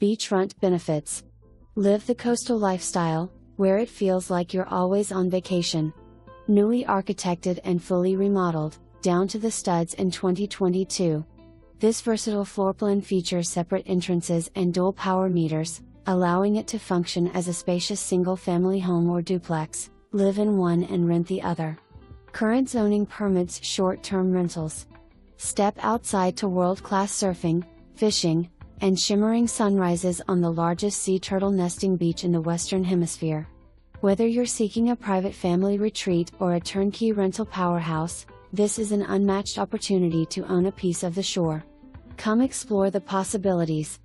Beachfront benefits. Live the coastal lifestyle, where it feels like you're always on vacation. Newly architected and fully remodeled, down to the studs in 2022. This versatile floorplan features separate entrances and dual power meters, allowing it to function as a spacious single-family home or duplex. Live in one and rent the other. Current zoning permits short-term rentals. Step outside to world-class surfing, fishing, and shimmering sunrises on the largest sea turtle nesting beach in the Western Hemisphere. Whether you're seeking a private family retreat or a turnkey rental powerhouse, this is an unmatched opportunity to own a piece of the shore. Come explore the possibilities.